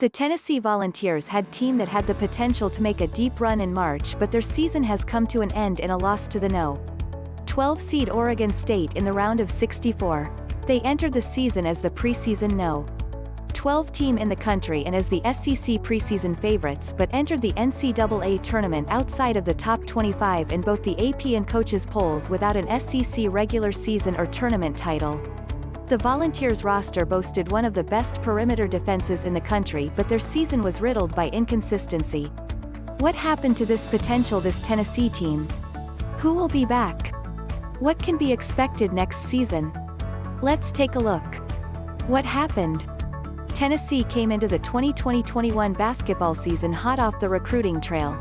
The Tennessee Volunteers had a team that had the potential to make a deep run in March, but their season has come to an end in a loss to the No. 12 seed Oregon State in the round of 64. They entered the season as the preseason No. 12 team in the country and as the SEC preseason favorites, but entered the NCAA Tournament outside of the top 25 in both the AP and coaches polls without an SEC regular season or tournament title. The Volunteers roster boasted one of the best perimeter defenses in the country, but their season was riddled by inconsistency. What happened to this Tennessee team? Who will be back? What can be expected next season? Let's take a look. What happened? Tennessee came into the 2020-21 basketball season hot off the recruiting trail.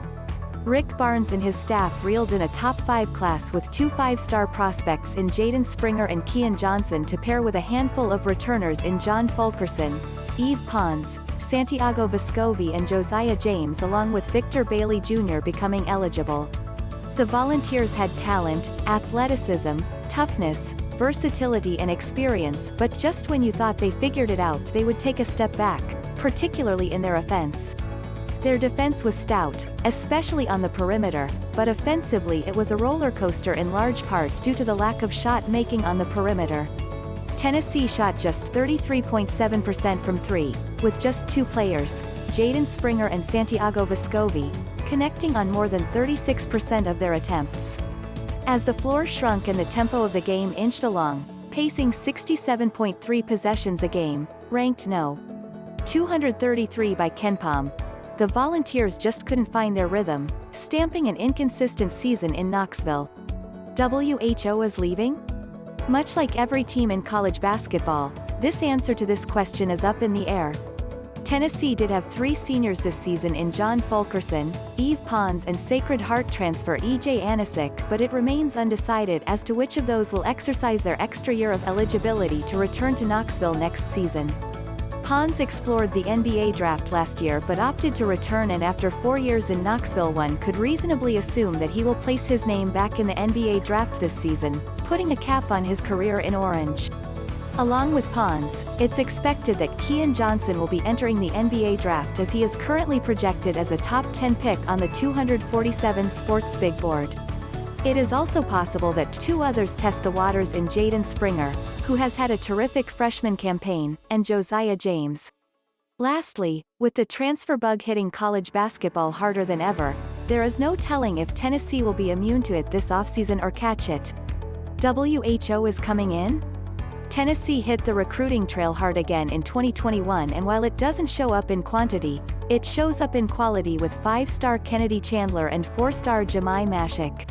Rick Barnes and his staff reeled in a top 5 class with 2 5-star prospects in Jaden Springer and Keon Johnson to pair with a handful of returners in John Fulkerson, Yves Pons, Santiago Vescovi and Josiah James, along with Victor Bailey Jr. becoming eligible. The Volunteers had talent, athleticism, toughness, versatility and experience, but just when you thought they figured it out, they would take a step back, particularly in their offense. Their defense was stout, especially on the perimeter, but offensively it was a roller coaster in large part due to the lack of shot making on the perimeter. Tennessee shot just 33.7% from 3, with just 2 players, Jaden Springer and Santiago Vescovi, connecting on more than 36% of their attempts. As the floor shrunk and the tempo of the game inched along, pacing 67.3 possessions a game, ranked No. 233 by KenPom, the Volunteers just couldn't find their rhythm, stamping an inconsistent season in Knoxville. WHO is leaving? Much like every team in college basketball, this answer to this question is up in the air. Tennessee did have 3 seniors this season in John Fulkerson, Yves Pons and Sacred Heart transfer EJ Anosike, but it remains undecided as to which of those will exercise their extra year of eligibility to return to Knoxville next season. Pons explored the NBA draft last year but opted to return, and after 4 years in Knoxville, one could reasonably assume that he will place his name back in the NBA draft this season, putting a cap on his career in orange. Along with Pons, it's expected that Keon Johnson will be entering the NBA draft, as he is currently projected as a top 10 pick on the 247 Sports Big Board. It is also possible that 2 others test the waters in Jaden Springer, who has had a terrific freshman campaign, and Josiah James. Lastly, with the transfer bug hitting college basketball harder than ever, there is no telling if Tennessee will be immune to it this offseason or catch it. WHO is coming in? Tennessee hit the recruiting trail hard again in 2021, and while it doesn't show up in quantity, it shows up in quality with 5-star Kennedy Chandler and 4-star Jahmai Mashack.